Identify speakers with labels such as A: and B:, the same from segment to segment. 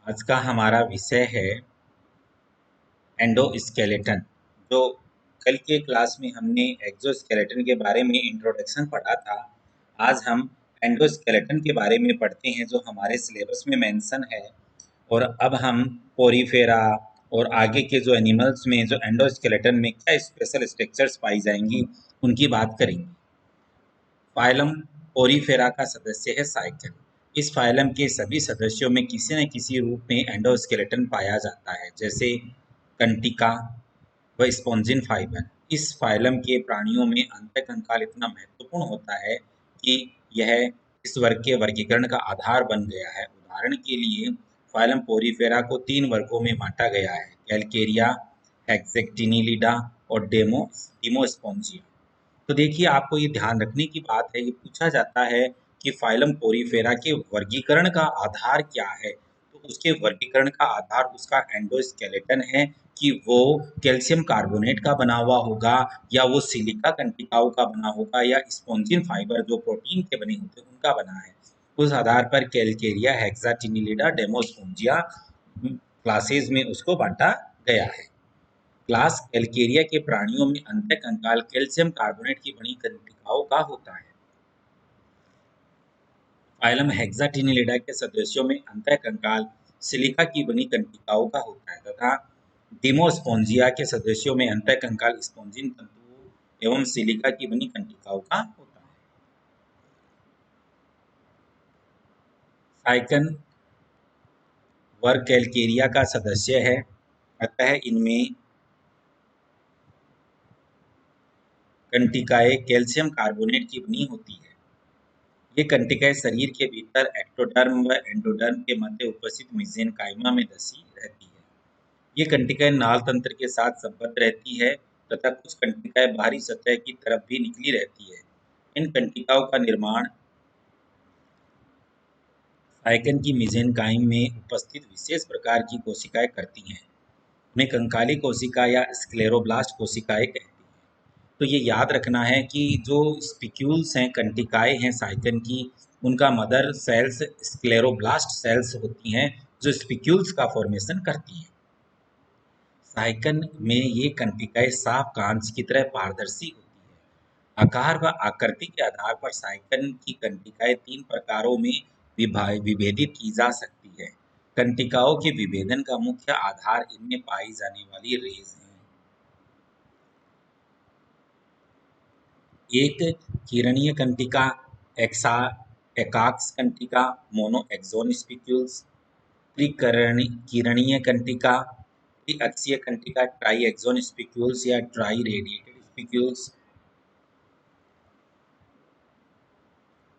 A: आज का हमारा विषय है एंडोस्केलेटन। जो कल के क्लास में हमने एक्सोस्केलेटन के बारे में इंट्रोडक्शन पढ़ा था, आज हम एंडोस्केलेटन के बारे में पढ़ते हैं जो हमारे सिलेबस में मेंशन है। और अब हम पोरीफेरा और आगे के जो एनिमल्स में जो एंडोस्केलेटन में क्या स्पेशल स्ट्रक्चर्स पाई जाएंगी उनकी बात करेंगे। फाइलम पोरीफेरा का सदस्य है साइकन। इस फाइलम के सभी सदस्यों में किसी न किसी रूप में एंडोस्केलेटन पाया जाता है, जैसे कंटिका व स्पॉन्जिन फाइबर। इस फाइलम के प्राणियों में अंतःकंकाल इतना महत्वपूर्ण होता है कि यह इस वर्ग के वर्गीकरण का आधार बन गया है। उदाहरण के लिए फाइलम पोरीफेरा को 3 वर्गों में बांटा गया है: कैलकेरिया, हेक्सेक्टिनिलिडा और डिमोस्पोंजिया। तो देखिए, आपको ये ध्यान रखने की बात है, ये पूछा जाता है कि फाइलम पोरीफेरा के वर्गीकरण का आधार क्या है। तो उसके वर्गीकरण का आधार उसका एंडोस्केलेटन है कि वो कैल्शियम कार्बोनेट का बना हुआ होगा, या वो सिलिका कंटिकाओं का बना होगा, या स्पॉन्जिन फाइबर जो प्रोटीन के बने होते हैं उनका बना है। उस आधार पर कैलकेरिया, हेक्साटिनिलिडा, डेमोस्पोंजिया क्लासेज में उसको बांटा गया है। क्लास कैलकेरिया के प्राणियों में अंतःकंकाल कैल्शियम कार्बोनेट की बनी कंटिकाओं का होता है। फाइलम हेक्साटिनिलिडा के सदस्यों में अंतःकंकाल सिलिका की बनी कंटिकाओं का होता है, तथा डिमोस्पोंजिया के सदस्यों में अंतःकंकाल स्पॉन्जिन तंतुओं एवं सिलिका की बनी कंटिकाओं का होता है। साइकन वर्ग कैलकेरिया का सदस्य है, अतः इनमें कंटिकाएं कैल्शियम कार्बोनेट की बनी होती है। ये कंटिकाएं शरीर के भीतर एक्टोडर्म व एंडोडर्म के मध्य उपस्थित मेसेनकाइमा में धसी रहती है। ये कंटिकाएं नाल तंत्र के साथ संबद्ध रहती है, तथा कुछ कंटिकाएं बाहरी सतह की तरफ भी निकली रहती है। इन कंटिकाओं का निर्माण साइकन की मेसेनकाइम में उपस्थित विशेष प्रकार की कोशिकाएं करती हैं। उन्हें कंकाली कोशिका या स्क्लेरोब्लास्ट कोशिकाएं कहते हैं। तो ये याद रखना है कि जो स्पिक्यूल्स हैं, कंटिकाएं हैं साइकन की, उनका मदर सेल्स स्क्लेरोब्लास्ट सेल्स होती हैं जो स्पिक्यूल्स का फॉर्मेशन करती हैं। साइकन में ये कंटिकाएं साफ कांच की तरह पारदर्शी होती है। आकार व आकृति के आधार पर साइकन की कंटिकाएं 3 प्रकारों में विभेदित की जा सकती है। कंटिकाओं के विभेदन का मुख्य आधार इनमें पाई जाने वाली रेज है। एक किरणीय कंटिका, एकाक्ष कंटिका, मोनोएक्सोन स्पिक्यूल्स, त्रिकिरणीय कंटिका, त्रिअक्षीय कंटिका, ट्राइएक्सोन स्पिक्यूल्स या ट्राई रेडिएटेड स्पिक्यूल्स,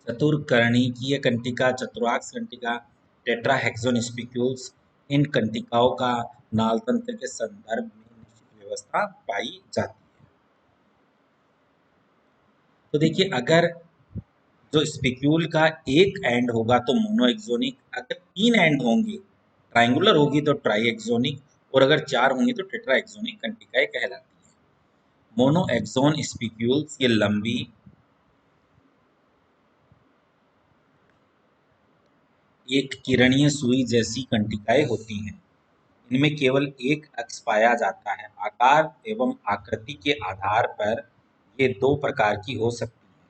A: चतुर्कर्णिकीय कंटिका, चतुराक्ष कंटिका, टेट्राहेक्सोन स्पिक्यूल्स। इन कंटिकाओं का नाल तंत्र के संदर्भ में निश्चित व्यवस्था पाई जाती है। तो देखिए, अगर जो स्पिक्यूल का एक एंड होगा तो मोनोएक्सोनिक, अगर 3 एंड होंगे, ट्राइंगुलर होगी तो ट्राइएक्सोनिक, और अगर 4 होंगी तो टेट्राएक्सोनिक कंटिकाएं कहलाती हैं। मोनोएक्सोन स्पिक्यूल्स ये लंबी एक किरणीय सुई जैसी कंटिकाएं होती हैं। इनमें केवल एक अक्ष पाया जाता है। आकार एवं आकृति के आधार पर ये 2 प्रकार की हो सकती हैं।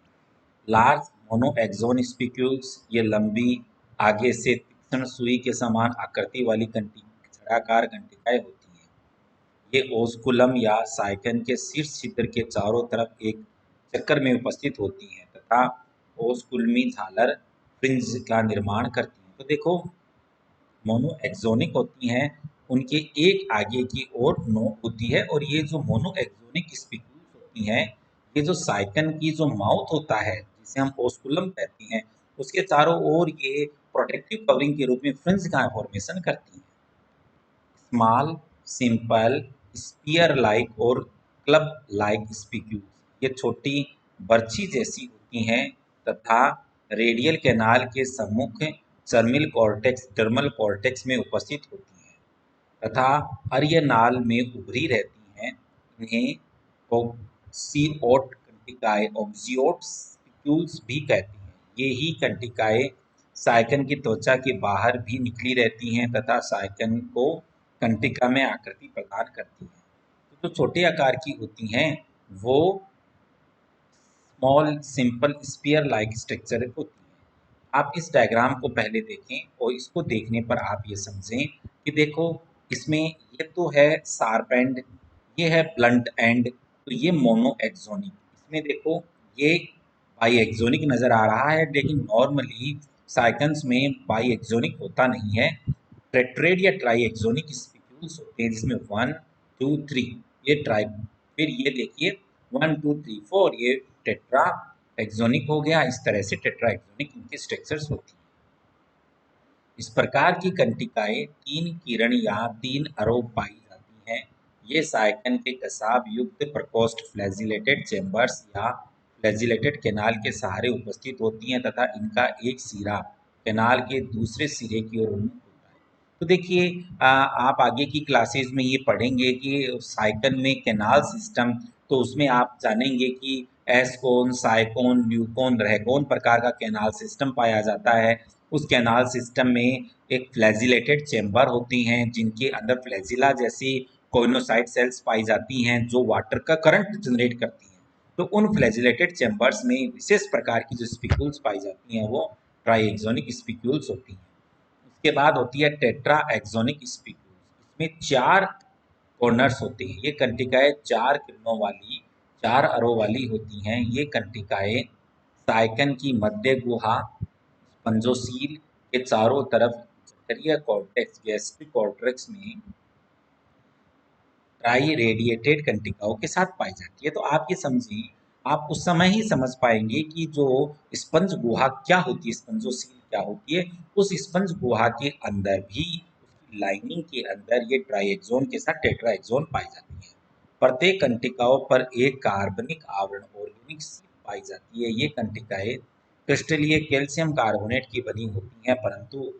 A: लार्ज मोनोएक्सोन स्पिक्यूल्स ये लंबी, आगे से तीक्ष्ण सुई के समान आकृति वाली छड़ाकार कंटिकाएं होती हैं। ये ओस्कुलम या साइकन के शीर्ष छिद्र के चारों तरफ एक चक्कर में उपस्थित होती हैं, तथा ओस्कुलमी झालर फ्रिंज का निर्माण करती हैं। तो देखो, मोनोएक्सोनिक होती हैं, उनके एक आगे की ओर नोक होती है, और ये जो मोनोएक्सोनिक स्पिक्यूल्स होती हैं, ये जो साइकन की जो माउथ होता है जिसे हम ओस्कुलम कहते हैं, उसके चारों ओर ये प्रोटेक्टिव कवरिंग के रूप में फ्रिंज का फॉर्मेशन करती हैं। स्मॉल, सिंपल, स्पीयर लाइक और क्लब लाइक स्पिक्यूल्स ये छोटी बर्छी जैसी होती हैं, तथा रेडियल कैनाल के सम्मुख टर्मल कॉर्टेक्स में उपस्थित होती हैं, तथा अर्य नाल में उभरी रहती हैं। इन्हें ऑक्सियोट कंटिकाएं, ऑक्सियोट स्पिक्यूल्स भी कहते हैं। ये ही कंटिकाएं साइकन की त्वचा के बाहर भी निकली रहती हैं तथा साइकन को कंटिका में आकृति प्रदान करती हैं। तो जो छोटे आकार की होती हैं वो small simple sphere like structure होती है। आप इस डायग्राम को पहले देखें और इसको देखने पर आप ये समझें कि देखो इसमें ये तो है शार्प एंड, ये है ब्लंट एंड, तो ये मोनो एक्सोनिक। इसमें देखो ये बाई एक्सोनिक नज़र आ रहा है, लेकिन नॉर्मली साइकन्स में बाई एक्सोनिक होता नहीं है, टेट्रेड या ट्राई एक्सोनिक स्पिक्यूल्स होते हैं जिसमें 1 2 3 ये ट्राई, फिर ये देखिए 1 2 3 4 ये टेट्रा एक्सोनिक हो गया। इस तरह से टेट्रा एक्सोनिक इनकी स्ट्रक्चर्स होती हैं। इस प्रकार की कंटिकाएं 3 किरण या 3 अरोब पाई जाती हैं। ये साइकन के कसाब युक्त प्रकोष्ठ फ्लैजिलेटेड चेम्बर्स या फ्लैजिलेटेड कैनाल के सहारे उपस्थित होती हैं तथा इनका एक सिरा कैनाल के दूसरे सिरे की ओर उन्मुख होता है। तो देखिए आप आगे की क्लासेस में ये पढ़ेंगे कि साइकन में कैनाल सिस्टम, तो उसमें आप जानेंगे कि एसकोन, साइकोन, ल्यूकोन, रहकोन प्रकार का कैनाल सिस्टम पाया जाता है। उस कैनाल सिस्टम में एक फ्लैजिलेटेड चैम्बर होती हैं जिनके अंदर फ्लैजिला जैसी कोइनोसाइट सेल्स पाई जाती हैं जो वाटर का करंट जनरेट करती हैं। तो उन फ्लैजिलेटेड चैम्बर्स में विशेष प्रकार की जो स्पिक्यूल्स पाई जाती हैं वो ट्राइएक्सोनिक स्पिक्यूल्स होती हैं। उसके बाद होती है टेट्रा एक्सोनिक स्पिक्यूल्स। इसमें 4 कॉर्नर्स होते हैं। ये कंटिकाएं 4 किरणों वाली, 4 अरो वाली होती हैं। ये कंटिकाएं साइकन की मध्य गुहा पंजोसील के चारों तरफ जठरीय कॉर्टेक्स गैस्ट्रिक कॉर्टेक्स में ट्राई रेडिएटेड कंटिकाओं के साथ पाई जाती है। तो आप ये समझिए, आप उस समय ही समझ पाएंगे कि जो स्पंज गुहा क्या होती है, स्पंजोसील क्या होती है। उस स्पंज गुहा के अंदर भी उसकी लाइनिंग के अंदर ये ट्राइएक्सोन के साथ टेट्राएक्सोन पाई जाती है। प्रत्येक कंटिकाओं पर एक कार्बनिक आवरण ऑर्गेनिक सील पाई जाती है। ये कंटिकाएं क्रिस्टलीय कैल्शियम कार्बोनेट की बनी होती हैं, परंतु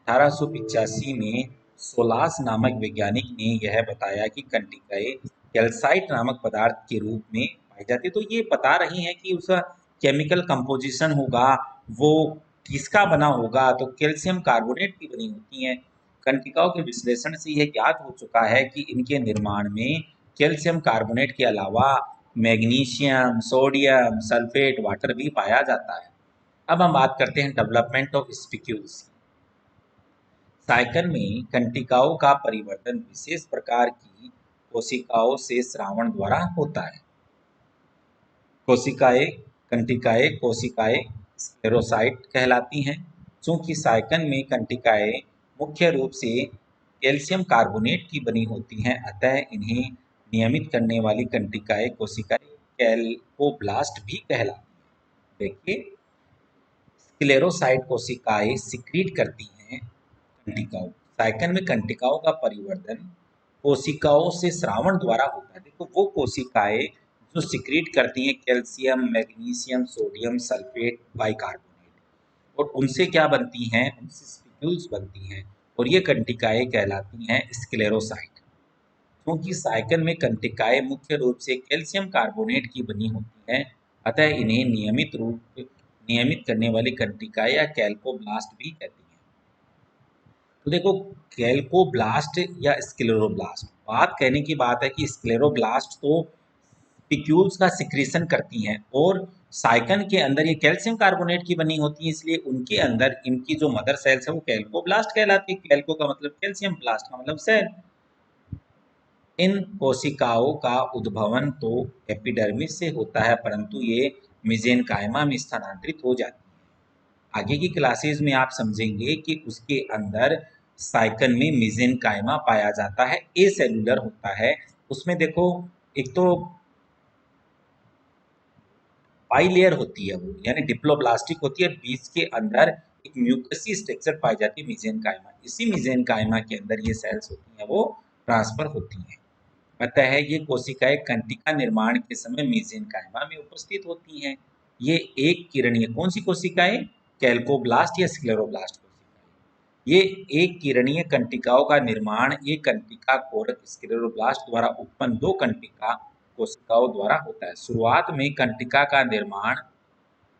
A: 1885 में सोलास नामक वैज्ञानिक ने यह बताया कि कंटिकाएं कैल्साइट नामक पदार्थ के रूप में पाई जाती है। तो ये बता रही हैं कि उसका केमिकल कंपोजिशन होगा वो किसका बना होगा, तो कैल्शियम कार्बोनेट की बनी होती हैं। कंटिकाओं के विश्लेषण से यह ज्ञात हो चुका है कि इनके निर्माण में कैल्शियम कार्बोनेट के अलावा मैग्नीशियम, सोडियम, सल्फेट, वाटर भी पाया जाता है। अब हम बात करते हैं डेवलपमेंट ऑफ स्पिक्यूल्स। साइकन में कंटिकाओं का परिवर्तन विशेष प्रकार की कोशिकाओं से स्रावण द्वारा होता है। कोशिकाएं कंटिकाएं कोशिकाएं स्क्लेरोसाइट कहलाती हैं। चूंकि साइकन में कंटिकाएं मुख्य रूप से कैल्शियम कार्बोनेट की बनी होती हैं, अतः इन्हें नियमित करने वाली कंटिकाएं कोशिकाएं कैल्कोब्लास्ट भी कहलाती हैं। देखिए, स्क्लेरोसाइट कोशिकाएं सिक्रीट करती हैं कंटिकाओं। साइकन में कंटिकाओं का परिवर्तन कोशिकाओं से स्रावण द्वारा होता है। देखो वो कोशिकाएं जो सिक्रीट करती हैं calcium, magnesium, sodium, sulphate, bicarbonate, और उनसे क्या बनती हैं, उनसे स्पिक्यूल्स बनती हैं और ये कंटिकाएं कहलाती हैं स्क्लेरोसाइट। क्योंकि साइकन में कंटिकाएं मुख्य रूप से कैल्शियम कार्बोनेट की बनी होती हैं, अतः इन्हें नियमित करने वाली कंटिकाएं या कैल्कोब्लास्ट भी कहती हैं। तो देखो, कैल्कोब्लास्ट या स्क्लेरोब्लास्ट, बात कहने की बात है कि स्क्लेरोब्लास्ट तो पिक्यूल्स का सिक्रीशन करती हैं और साइकन के अंदर ये कैल्शियम कार्बोनेट की बनी होती है, इसलिए उनके अंदर इनकी जो मदर सेल्स है वो कैल्कोब्लास्ट कहलाती है। कैल्को का मतलब कैल्शियम, ब्लास्ट का मतलब सेल। इन कोशिकाओं का उद्भवन तो एपिडर्मिस से होता है, परंतु ये मेसेनकाइमा में स्थानांतरित हो जाती है। आगे की क्लासेस में आप समझेंगे कि उसके अंदर साइकन में मेसेनकाइमा पाया जाता है, ए सेलुलर होता है। उसमें देखो, एक तो बाइलेयर होती है वो, यानी डिप्लोब्लास्टिक होती है, बीच के अंदर एक म्यूकसी स्ट्रक्चर पाई जाती है मेसेनकाइमा। इसी मेसेनकाइमा के अंदर ये सेल्स होती हैं वो ट्रांसफर होती हैं। अतः ये कोशिकाएं कंटिका निर्माण के समय मेसेनकाइमा में उपस्थित होती हैं। ये एक किरणीय कौन सी कोशिकाएं, कैल्कोब्लास्ट या स्क्लेरोब्लास्ट कोशिकाएं। ये एक किरणीय कंटिकाओं का निर्माण एक कंटिका कोरक स्क्लेरोब्लास्ट द्वारा उत्पन्न दो कंटिका कोशिकाओं द्वारा होता है। शुरुआत में कंटिका का निर्माण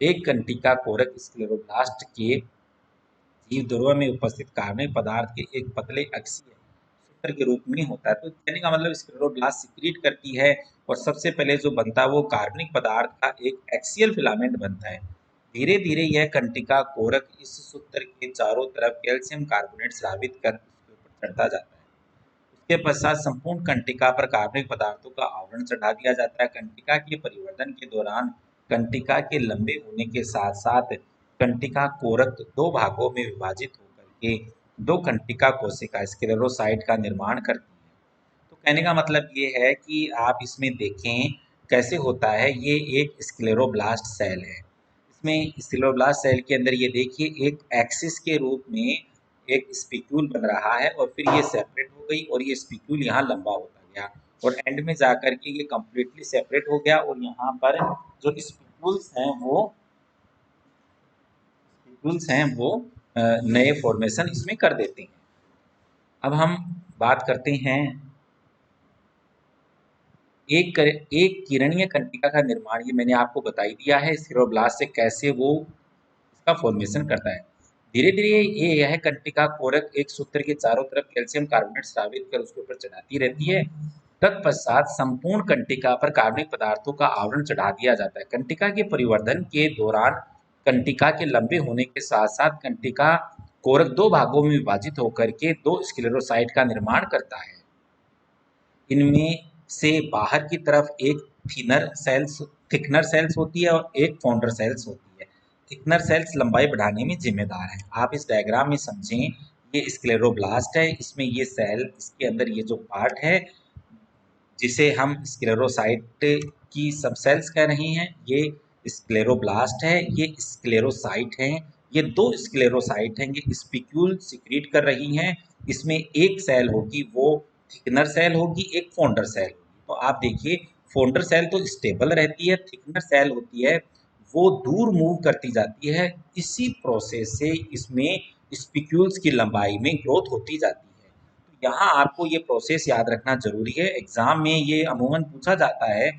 A: एक कंटिका कोरक स्क्लेरोब्लास्ट के जीव ध्रुव में उपस्थित कार्बनिक पदार्थ के एक पतले अक्षीय सूत्र के रूप में होता है। तो कहने का मतलब स्क्लेरोब्लास्ट सिक्रीट करती है और सबसे पहले जो बनता है वो कार्बनिक पदार्थ का एक एक्सियल फिलामेंट बनता है। धीरे धीरे यह कंटिका कोरक इस सूत्र के चारों तरफ कैल्शियम कार्बोनेट स्रावित कर उसके ऊपर चढ़ता जाता है। उसके पश्चात संपूर्ण कंटिका पर कार्बनिक पदार्थों का आवरण चढ़ा दिया जाता है। कंटिका के परिवर्तन के दौरान कंटिका के लंबे होने के साथ साथ कंटिका कोरक दो भागों में विभाजित होकर के दो कंटिका कोशिका स्क्लेरोसाइट का निर्माण करती है। तो कहने का मतलब ये है कि आप इसमें देखें कैसे होता है। ये एक स्क्लेरोब्लास्ट सेल है। इसमें स्क्लेरोब्लास्ट सेल के अंदर ये देखिए एक एक्सिस के रूप में एक स्पिक्यूल बन रहा है और फिर ये सेपरेट हो गई और ये स्पिक्यूल यहाँ लंबा होता गया और एंड में जाकर के ये कम्प्लीटली सेपरेट हो गया और यहाँ पर जो स्पिक्यूल्स हैं वो नए फॉर्मेशन इसमें कर देते हैं। अब हम बात करते हैं एक किरणीय कंटिका का निर्माण। ये मैंने आपको बता ही दिया है स्क्लेरोब्लास्ट से कैसे वो इसका फॉर्मेशन करता है। धीरे धीरे ये यह कंटिका कोरक एक सूत्र के चारों तरफ कैल्शियम कार्बोनेट स्रावित कर उसके ऊपर चढ़ाती रहती है। तत्पश्चात संपूर्ण कंटिका पर कार्बनिक पदार्थों का आवरण चढ़ा दिया जाता है। कंटिका के परिवर्धन के दौरान कंटिका के लंबे होने के साथ साथ कंटिका कोरक दो भागों में विभाजित होकर के दो स्क्लेरोसाइट का निर्माण करता है। इनमें से बाहर की तरफ एक थिकनर सेल्स होती है और एक फाउंडर सेल्स होती है। थिकनर सेल्स लंबाई बढ़ाने में जिम्मेदार हैं। आप इस डायग्राम में समझें, ये स्क्लेरोब्लास्ट है, इसमें ये सेल, इसके अंदर ये जो पार्ट है जिसे हम स्क्लेरोसाइट की सब सेल्स कह रहे हैं, ये स्क्लेरोब्लास्ट है, ये स्क्लेरोसाइट हैं। ये दो स्क्लेरोसाइट हैं, ये स्पिक्यूल सिक्रीट कर रही हैं। इसमें एक सेल होगी वो थिकनर सेल होगी, एक फाउंडर सेल होगी। तो आप देखिए फाउंडर सेल तो स्टेबल रहती है, थिकनर सेल होती है वो दूर मूव करती जाती है। इसी प्रोसेस से इसमें स्पिक्यूल्स की लंबाई में ग्रोथ होती जाती है। यहाँ आपको ये प्रोसेस याद रखना जरूरी है। एग्जाम में ये अमूमन पूछा जाता है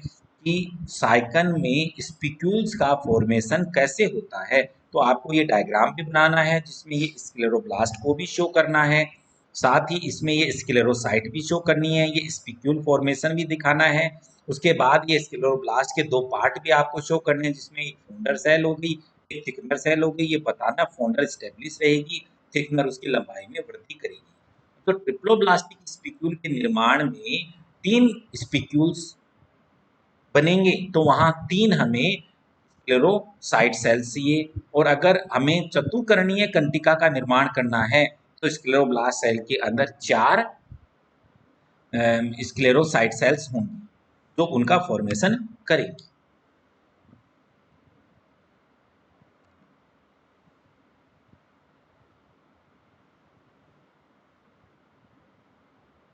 A: कि साइकन में स्पिक्यूल्स का फॉर्मेशन कैसे होता है। तो आपको ये डायग्राम भी बनाना है जिसमें ये स्क्लेरोब्लास्ट को भी शो करना है, साथ ही इसमें ये स्क्लेरोसाइट भी शो करनी है, ये स्पिक्यूल फॉर्मेशन भी दिखाना है। उसके बाद ये स्क्लेरोब्लास्ट के दो पार्ट भी आपको शो करने हैं जिसमें एक फाउंडर सेल होगी, एक थिकनर सेल होगी। ये बताना फाउंडर स्टेब्लिश रहेगी, थिकनर उसकी लंबाई में वृद्धि करेगी। तो ट्रिप्लोब्लास्टिक स्पिक्यूल के निर्माण में 3 स्पिक्यूल्स बनेंगे, तो वहाँ 3 हमें स्क्लेरोसाइट सेल्स चाहिए। और अगर हमें चतुकर्णीय कंटिका का निर्माण करना है तो स्क्लेरोब्लास्ट सेल के अंदर 4 स्क्लेरोसाइट सेल्स होंगी जो उनका फॉर्मेशन करेंगी।